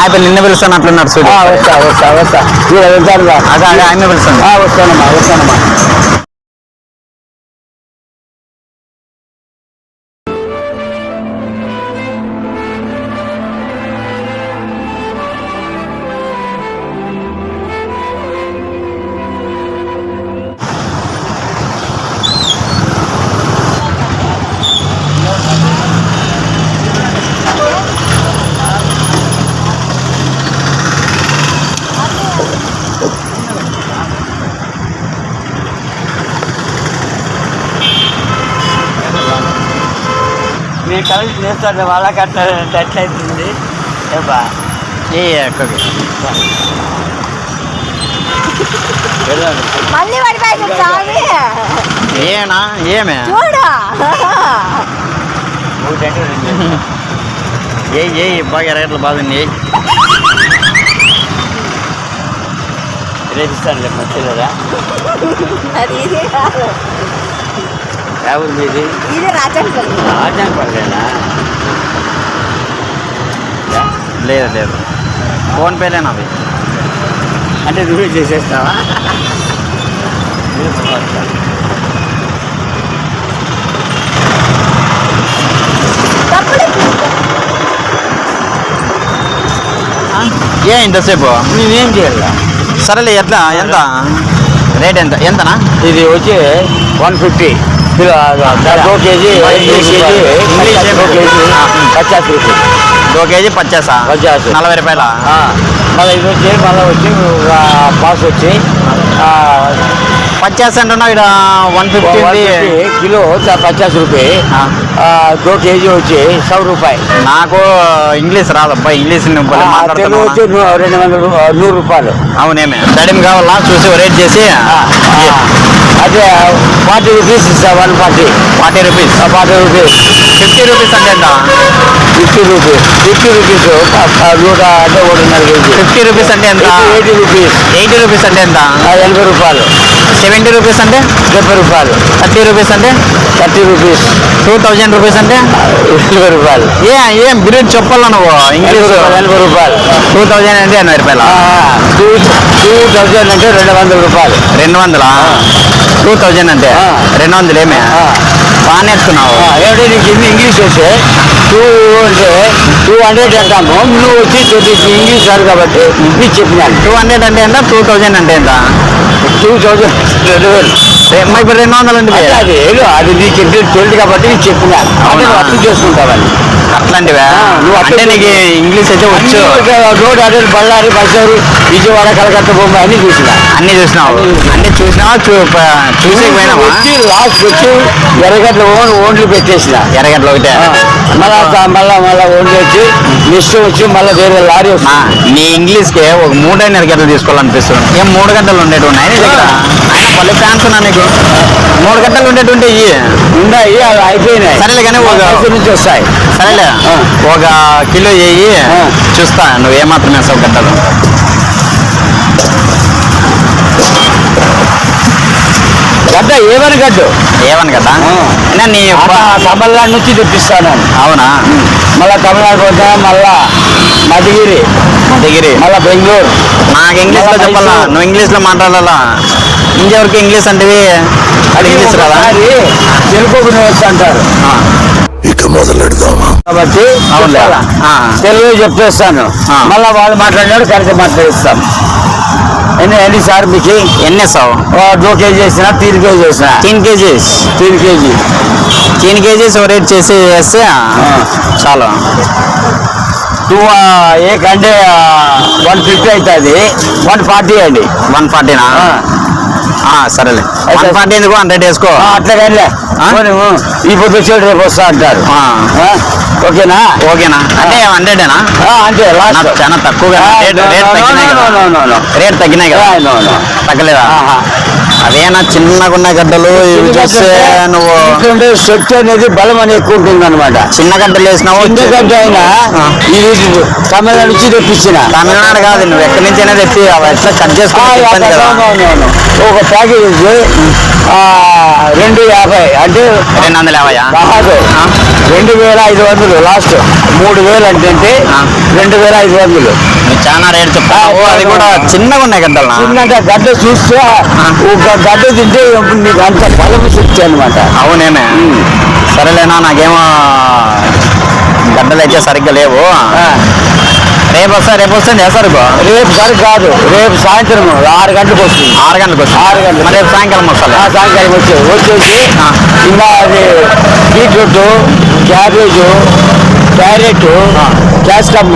ఆయన నిన్న పిలుస్తాను అట్లున్నాడు చూడు. వస్తా వస్తా వస్తా వెళ్తాను. అదే అదే ఆయన పిలుస్తాను. వస్తానమ్మా వస్తానమ్మా. మీరు కలిసి చేస్తారు వాళ్ళ కట్టాలంటే ఎట్లయితుంది ఏనా ఏమే ఏ బాగా రేట్లు బాగుంది. రేపిస్తానులే మధ్యలో. ఎవరు మీది? రాజాపల్లేనా? లేదు లేదు ఫోన్పేలేనా అవి? అంటే నువ్వే చేసేస్తావా? ఇంతసేపు నేనేం చేయాలి? సరేలే ఎట్లా ఎంత రేట్ ఎంతనా? ఇది వచ్చి 150 కిలో 2 kg 50 రూపాయలు. 2 kg 50 40 రూపాయల. మళ్ళీ ఇది వచ్చి పాస్ వచ్చి 50 అంటున్నా. ఇక్కడ 150 కిలో 50 రూపాయి. 2 kg వచ్చి 100 రూపాయలు. నాకు ఇంగ్లీష్ రాదబ్బా. ఇంగ్లీష్ తెలుగు వచ్చి 100 రూపాయలు. అవునేమే స్టడీం కావాలా చూసి రేట్ చేసి అదే 40 రూపీస్ ఇస్తా. 140 40 రూపీస్ 40 రూపీస్ 50 రూపీస్ అంటే ఎంత? 50 రూపీస్ 100 అంటే 1.5 kg. 50 రూపీస్ అంటే ఎంత? 80 రూపీస్ 80 రూపీస్ అంటే ఎంత? 80 రూపాయలు. 70 రూపీస్ అంటే 70 రూపాయలు. 30 రూపీస్ అంటే 30 రూపీస్. 2000 రూపీస్ అంటే 20 రూపాయలు. ఏం బిర్యానీ చెప్పాలా నువ్వు? ఇంగ్లీష్ 80 రూపాయలు. 2000 అంటే 80 రూపాయలు. 2000 అంటే 200 రూపాయలు. 200 2000 అంటే 200 ఏమే బాగా నేర్చుకున్నావు. ఏమిటి నీకు ఇంగ్లీష్ వస్తే 200 అంటాము. నువ్వు వచ్చి ఇంగ్లీష్ సార్ కాబట్టి నీకు చెప్పినాను. 200 అంటే ఎంత? 2000 అంటే ఎంత? 2000 2000 ఇప్పుడు 200 అంటే అది నీకు తెలియదు కాబట్టి నీకు చెప్పినాను. నువ్వు అర్థం చేసుకుంటావని. అట్లాంటివా? అంటే నీకు ఇంగ్లీష్ అయితే వచ్చు. రోడ్ అడ్రస్ బళ్ళారి బస్సారు విజయవాడ కలకత్తా బొమ్మ అన్ని చూసినా. అన్ని చూసినావు? అన్ని చూసినావా? చూసి వచ్చి లాస్ట్ వచ్చి ఎర్రగడ్డ ఓన్లు పెట్టేసిన. ఎర్రగడ్డలు ఒకటే మళ్ళా ఓన్లు వచ్చి నెక్స్ట్ వచ్చి మళ్ళీ వేరే లారీ వస్తా. నీ ఇంగ్లీష్కి ఒక 3.5 గంటలు తీసుకోవాలనిపిస్తుంది. ఏం 3 గంటలు ఉండేవి ఉన్నాయి నీ దగ్గర? ఆయన పల్లె ఫ్యాన్స్ ఉన్నా నీకు 3 గంటలు ఉండేటువంటి ఉన్నాయి. అవి అయిపోయినాయి. సరేలే కానీ ఒక నుంచి వస్తాయి. సరేలే 1 కిలో వేయి చూస్తా నువ్వు ఏమాత్రం వేసావు గంటలు. గడ్డ ఏమని గడ్డు కదా నీ తమిళనాడు నుంచి తెప్పిస్తాను. అవునా? మళ్ళా తమిళనాడు పోతా. మళ్ళా మధుగిరి మళ్ళా బెంగళూరు. నాకు ఇంగ్లీష్ లో చెప్పాలా? నువ్వు ఇంగ్లీష్ లో మాట్లాడాలా? ఇంకెవరికి ఇంగ్లీష్ అంటే అది ఇంగ్లీష్ కదా. తెలుగు వస్తా అంటారు. ఇక మొదలెడదామా? కాబట్టి తెలుగు చెప్పేస్తాను. మళ్ళా వాళ్ళు మాట్లాడినాడు కరెక్ట్ మాట్లాడిస్తాం. ఎన్ని సార్ మీకు ఎన్ని వేసావు? 2 kg చేసిన 3 kg చేసిన 3 kgs 3 kgs రేట్ చేసి వేస్తే చాలు. అంటే 150 అవుతుంది. 140 అండి. 140నా? సరేలే 140 ఎందుకు 100 వేసుకో. అట్లా కానీ ఈ పొద్దు వచ్చేది రేపు వస్తా అంటారు. ఓకేనా? అంటే 100ఏనా? అంటే చాలా తక్కువగా రేట్ తగ్గినాయి కదా? తగ్గలేదా? అవేనా చిన్నగా ఉన్న గడ్డలు ఇవి చూస్తే నువ్వు శక్తి అనేది బలం అనేది ఎక్కువ ఉంటుంది అనమాట. చిన్న గడ్డలు వేసినావు. చిన్న గడ్డ అయినా ఇది తమిళనాడు నుంచి తెప్పించిన. తమిళనాడు కాదు, నువ్వు ఎక్కడి నుంచైనా తెప్పి అవి ఎట్లా కట్ చేసుకోవాలి. ఒక ప్యాకేజ్ 250 అంటే 250. కాదు 2500 లాస్ట్ 3000 అంటే 2500. నువ్వు చాలా రేట్ చెప్తావు. అది కూడా చిన్నగా ఉన్నాయి గడ్డలు. చిన్నగా గడ్డ చూస్తే ఒక గడ్డ తింటే నీకు అంత బలం శక్తి అనమాట. అవునేమే. సరేలేనా, నాకేమో గడ్డలు అయితే సరిగ్గా లేవు. రేపు వస్తే చేస్తారు. రేపు సరి కాదు, రేపు సాయంత్రం 6 గంటలకు వస్తుంది. 6 గంటలకు వస్తుంది. 6 గంటలు. మరి రేపు సాయంకాలం వస్తాను. సాయంకాలం వచ్చేసి ఇంకా అది బీట్రూట్, క్యాబేజు, క్యారెట్, క్యాప్సికమ్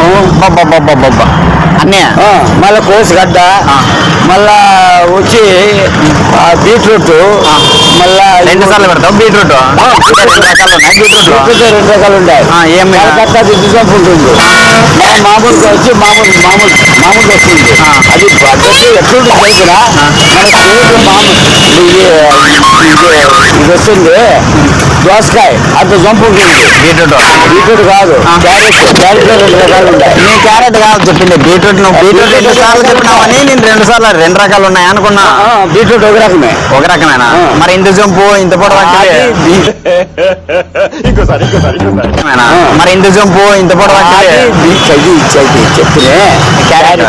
అన్నీ. మళ్ళీ కోసుగడ్డ, మళ్ళా వచ్చి బీట్రూట్, మళ్ళా 2 సార్లు పెడతావు బీట్రూట్. 2 రకాలు ఉన్నాయి బీట్రూట్. 2 రకాలు ఉంటాయి. ఏమి కలకత్తా దిద్దుసంపు ఉంటుంది. మామూలుగా వచ్చి మామూలు వస్తుంది. అది పద్ధతి ఎట్లుంటుంది తెలిసినా మన చేతి మామూలు ఇది వస్తుంది. దోసకాయ అంత జంపు ఉంటుంది. బీట్రూట్ కాదు, క్యారెట్ లో 2 రకాలు ఉంటాయి. నీ క్యారెట్ కాదు చెప్పింది, బీట్రూట్. నువ్వు బీట్రూట్ 2 సార్లు చెప్పినావని నేను 2 సార్లు 2 రకాలు ఉన్నాయి అనుకున్నా. బీట్రూట్ ఒక రకమే. ఒక రకమేనా? మరి ఇంత జంపు ఇంత పొడవు మరి ఇంత జంపు ఇంత పొడవు చెప్తే క్యారెట్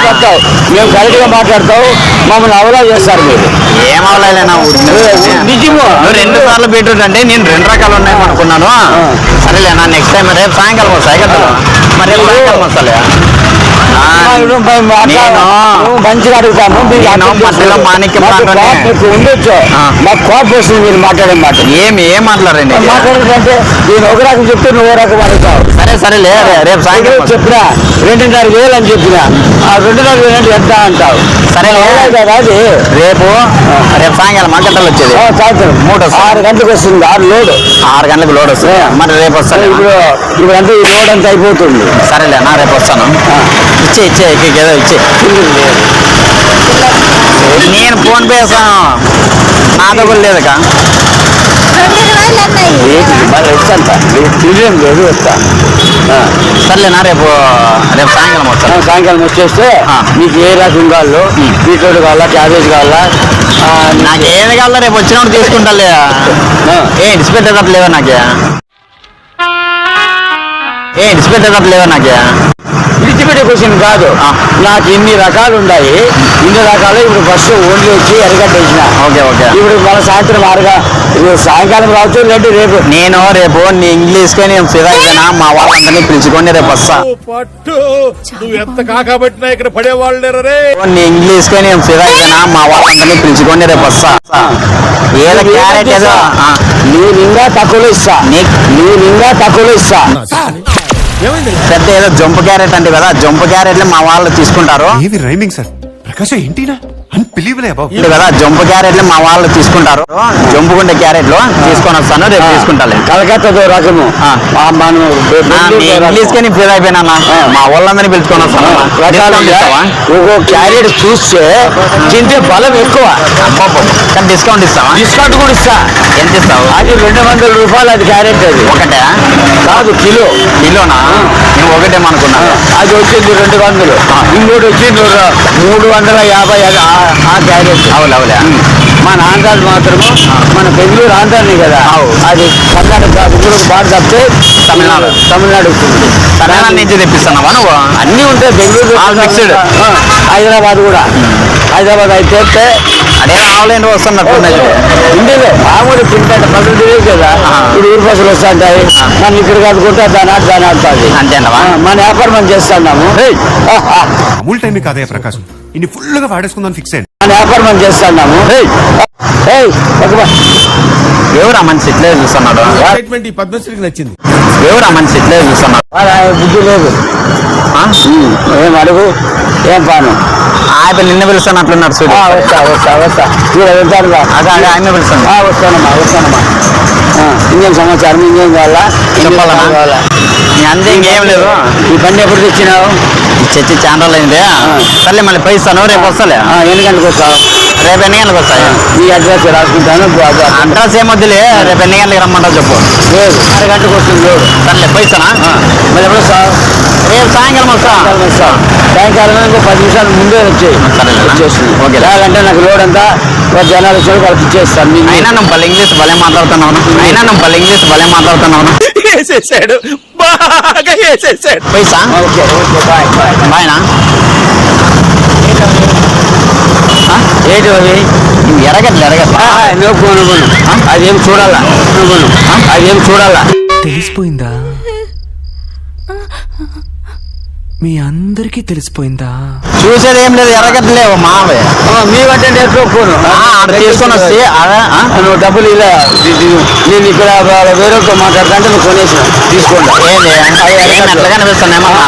పడతావు. మేము కరెక్ట్ గా మాట్లాడతావు, మమ్మల్ని అవలా చేస్తారు మీరు. ఏం అవలేనా? నిజము. 2 సార్లు బీట్రూట్ అంటే నేను 2 రకాలు ఉన్నాయి అనుకున్నాను. సరేలేనా, నెక్స్ట్ టైం రేపు సాయంకాలం వస్తాయి కదా. మరి రేపు సాయంకాలం వస్తాలే. మంచిగా అడుగుతాను. మధ్యలో మాణిక్యం ఉండొచ్చు. మాకు కోపం వస్తుంది మీరు మాట్లాడే మాట. ఏం మాట్లాడండి. మాట్లాడాలంటే నేను ఒక రకం చెప్తే నువ్వు ఒక రకం అడుగుతావు. సరేలే, రేపు సాయంకాలం చెప్పినా 2,500 అని చెప్పినా 2,500 ఎంత అంటావు. సరే కదా అది. రేపు సాయంకాలం గంటలు వచ్చేది. సాయంత్రం 6 గంటలకు వస్తుంది. 6 గంటలకు లోడ్ వస్తుంది. మరి రేపు వస్తాను. ఇప్పుడు అంతా ఈ లోడ్ అంతా అయిపోతుంది. సరేలేనా, రేపు వస్తాను. ఇచ్చే ఏదో ఇచ్చే. నేను ఫోన్ పే చేస్తాను, నా దగ్గర లేదుగా. లేదు వస్తా. సర్లేనా, రేపు సాయంకాలం వస్తాను. సాయంకాలం వచ్చేస్తే మీకు ఏ రకం కావాలో, బీట్రూట్ కావాలా, క్యాబేజ్ కావాలా, నాకు ఏది కావాలో రేపు వచ్చినప్పుడు తీసుకుంటా. ఇడిచిపెట్టేటప్పుడు లేవా నాకే? ఇడిచిపెట్టేటప్పుడు నాకే? విడిచిపెట్టే క్వశ్చన్ కాదు. నాకు ఇన్ని రకాలు ఉన్నాయి. ఇన్ని రకాలు ఇప్పుడు ఫస్ట్ ఓన్లీ వచ్చి ఎరగడ్డ వేసిన. ఓకే. ఇప్పుడు మన సాయంత్రం 6 సాయంకాలం రావచ్చు, లేదంటే రేపు. రేపు నీ ఇంగ్లీష్కే నేను ఫిదా అయినా మా వాళ్ళందరినీ పిలుచుకొని రేపు వస్తా. నువ్వు ఎంత కాకబట్టినా ఇక్కడ పడేవాళ్ళు. నీ ఇంగ్లీష్కే నేను ఫిదా అయినా మా వాళ్ళందరినీ పిలుచుకొని రేపు వస్తా. ఏదో క్యారెట్ ఏదో నేను ఇంకా తక్కువలో ఇస్తా. పెద్ద ఏదో జంపు క్యారెట్ అంటే కదా, జంపు క్యారెట్లు మా వాళ్ళు తీసుకుంటారు. రైమింగ్ సార్ ప్రకాశం ఏంటినా కదా, జంపు క్యారెట్లు మా వాళ్ళు తీసుకుంటారు. జంపుకుంటే క్యారెట్లు తీసుకొని వస్తాను, రేపు తీసుకుంటాను. కలకత్తాతో రకము ఇంగ్లీష్కే నేను ఫీల్ అయిపోయినా. మా వాళ్ళందరినీ పిలుచుకొని వస్తాను. ఒక్కో క్యారెట్ చూస్తే తింటే బలం ఎక్కువ. కానీ డిస్కౌంట్ ఇస్తావా? డిస్కౌంట్ కూడా ఇస్తా. ఎంత ఇస్తావు? అది 200 రూపాయలు. అది క్యారెట్ అది ఒకటే కాదు, కిలోనా? నేను ఒకటేమనుకున్నాను. అది వచ్చింది 200. ఇంకోటి వచ్చి 350. ఆ క్యారెట్ అవులే. మన ఆంధ్రాలు మాత్రము, మన బెంగళూరు ఆంధ్రాని కదా. అది కర్ణాటక బెంగళూరు బాగా తప్పితే తమిళనాడు వస్తుంది. తమిళనాడు నుంచి తెప్పిస్తున్నావా నువ్వు? అన్నీ ఉంటాయి. బెంగళూరు మిక్స్డ్. హైదరాబాద్ కూడా. హైదరాబాద్ అయితే అదే ఆన్లైన్ వస్తున్నట్టు ఇండియాలో మామూలు తింటాడు పసలు తెలియదు కదా. ఇప్పుడు ఊరు పసలు వస్తుంటాయి. మనం ఇక్కడ కట్టుకుంటే దాని ఆడుతుంది. అంతేనవా? మన వ్యాపారం మనం చేస్తున్నాము. అమూల్ టైం కాదే ప్రకాశం, ఇన్ని ఫుల్ గా వాడేసుకుందాం ఫిక్స్ అయ్యింది. మన వ్యాపారం మనం చేస్తున్నాము. ఎవరా మనిషి ఇట్లే చూస్తున్నాడు? ఈ పద్మశ్రీకి నచ్చింది. ఎవరా మనిషి ఇట్లే చూస్తున్నాడు? బుద్ధి లేదు. ఏం అడుగు, ఏం పాను? ఆయన నిన్న పిలుస్తున్నట్లున్నారు. చూడు. వస్తా. అదే ఆయన పిలుస్తాను. వస్తానమ్మా. ఇంకేం సమాచారం? ఇంకేం కావాలా? చెప్పాలా? అంతే, ఇంకేం లేదు. ఈ బండి ఎప్పుడు తెచ్చినావు? చచ్చి చాలా రోజులు అయింది. సర్లే, మళ్ళీ పై ఇస్తాను. రేపు వస్తాలే. ఎన్ని గంటలకు వస్తావు? రేపు ఎన్ని గంటలకు వస్తాయి? ఈ అడ్రస్ రాసుకుంటాను. అడ్రస్ ఏమొద్దులే, రేపు ఎన్ని గంటలకు రమ్మంటావు చెప్పు. లేదు, 6 గంటలకు వస్తుంది లోడు. సర్లే, పై ఇస్తానా? మళ్ళీ ఎప్పుడు వస్తావు? రేపు సాయంకాలం వస్తా. సాయంకాలం ఇంకో 10 నిమిషాలు ముందే వచ్చేస్తుంది. ఓకే. ఎలాగంటే నాకు లోడ్ అంతా జనాలు వచ్చి వాళ్ళకి ఇచ్చేస్తాను అయినా నువ్వు భలే ఇంగ్లీష్ భలే మాట్లాడుతున్నావు వేసేసాడు, బాగా వేసేసాడు. పైసా ఓకే ఓకే బాయ్ బాయ్ బాయ్నా ఏంటి అవి ఎరగట్లే నువ్వు కొను అదేం చూడాలా అదేం చూడాలా తెలిసిపోయిందా? మీ అందరికీ తెలిసిపోయిందా? చూసేది ఏం లేదు, ఎరగట్లేవు మావే మీవంటే నేను కొను తీసుకొని వస్తే నువ్వు డబ్బులు ఇలా నేను ఇక్కడ వేరొక మాట్లాడుతుంటే నువ్వు కొనేసిన తీసుకోండి ఏంది ఎట్లా కనిపిస్తున్నాయేమన్నా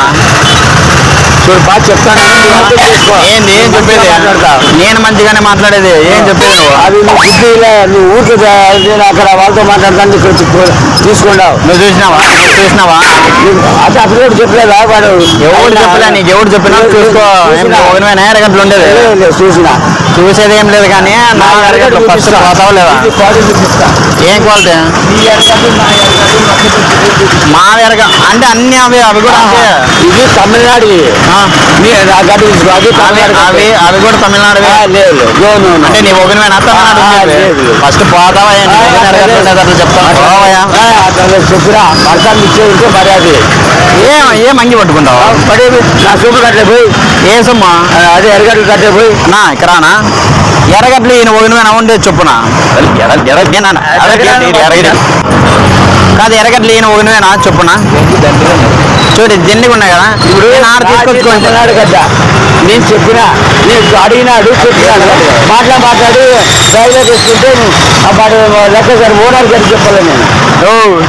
చూడు బాగా చెప్తాను ఏంది ఏం చెప్పేది నేను మంచిగానే మాట్లాడేది ఏం చెప్పేది నువ్వు అది నువ్వు బుద్ధి ఇలా నువ్వు ఊరికి నేను అక్కడ వాళ్ళతో మాట్లాడతాను ఇక్కడ తీసుకున్నావు నువ్వు చూసినావా అది అప్పుడు కూడా చెప్పలేదా వాడు ఎవరు చెప్పలే నీకు ఎవరు చెప్పినా చూసుకో ఎరగంటలు ఉండేది చూసిన చూసేది ఏం లేదు కానీ నా ఎరగంటలు ఫస్ట్ పోతావా లేదా ఏం క్వాలిటీ మా ఎరగ అంటే అన్ని అవి కూడా అంతే ఇది తమిళనాడు నా గడ్డ తీసుకో అది అవి కూడా తమిళనాడు లేదు అంటే నీ ఒకరివేనా తమిళనాడు ఫస్ట్ పోతావా అట్లా చెప్తాను చెప్పురా వర్షాలు ఇచ్చే ఉంటే మరి అది ఏం అంగి పట్టుకుంటావా పడేది నా సూపు కట్టే పోయి ఏ సొమ్మా అదే ఎరగడ్డలు కట్టే పోయి నా ఇక్కడనా ఎరగట్లు ఈయన ఒకరివేనా ఉండే చొప్పున కాదు ఎరగట్లు ఈయన ఒకరివేనా చొప్పున చూడు దిండిగా ఉన్నాయి కదా ఇప్పుడు తీసుకొచ్చుకుంటున్నాడు కదా నేను చెప్పినా నేను అడిగినాడు చెప్పినాడు మాట్లాడి డ్రైవర్ తీసుకుంటే వాడు లెక్క సార్ ఓనర్ గారికి చెప్పాలి నేను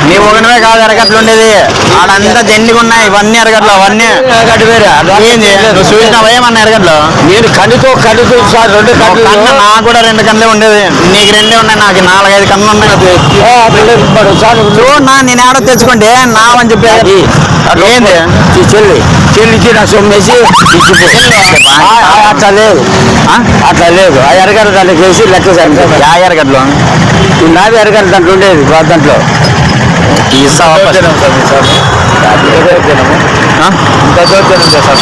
నీ ఒకనివే కాదు ఎరగట్లు ఉండేది ఆడంతా దిండిగా ఉన్నాయి ఇవన్నీ ఎరగట్లు అవన్నీ ఎరగడ్డ వేరే ఏంది నువ్వు చూసినావా ఏమన్నా ఎరగట్లు నేను కన్నుతో సార్ 2 కన్నులు నాకు కూడా 2 కన్నులే ఉండేది నీకు 2 ఉన్నాయి నాకు 4-5 కన్నులు ఉన్నాయి సార్ చూడన్నా నేను ఏడో తెచ్చుకుంటే నా అని చెప్పేది ఏంది చెల్లికి నా సొమ్మేసి అట్లా లేదు ఆ ఎరగడ్డ దాంట్లోకి వేసి లెక్క సార్ ఎరగట్లు నాది ఎరగడ్డ దాంట్లో ఉండేది దాంట్లో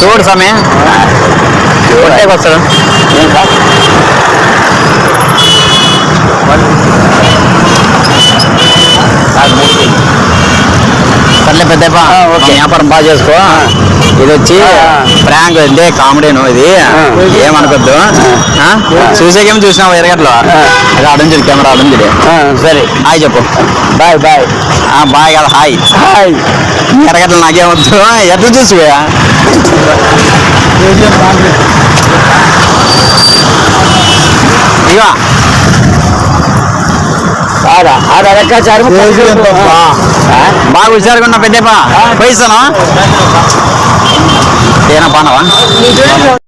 చూడు సమయం వస్తాడు సర్లే పెద్ద వ్యాపారం బాగా చేసుకో ఇది వచ్చి ప్రాంక్ ఇదే కామెడీను ఇది ఏమనుకోద్దు చూసేకేమో చూసినావు ఎరగట్లో అది అడుంచుడు కెమెరా అడుంచుడు సరే హాయ్ చెప్పు బాయ్ బాయ్ బాయ్ కదా హాయ్ హాయ్ ఎరగట్లు నాకేమొద్దు ఎట్లా చూసివా ఇక బాగా హుషారుగా ఉన్నా పెద్దపా పైసానా ఏనా పానవా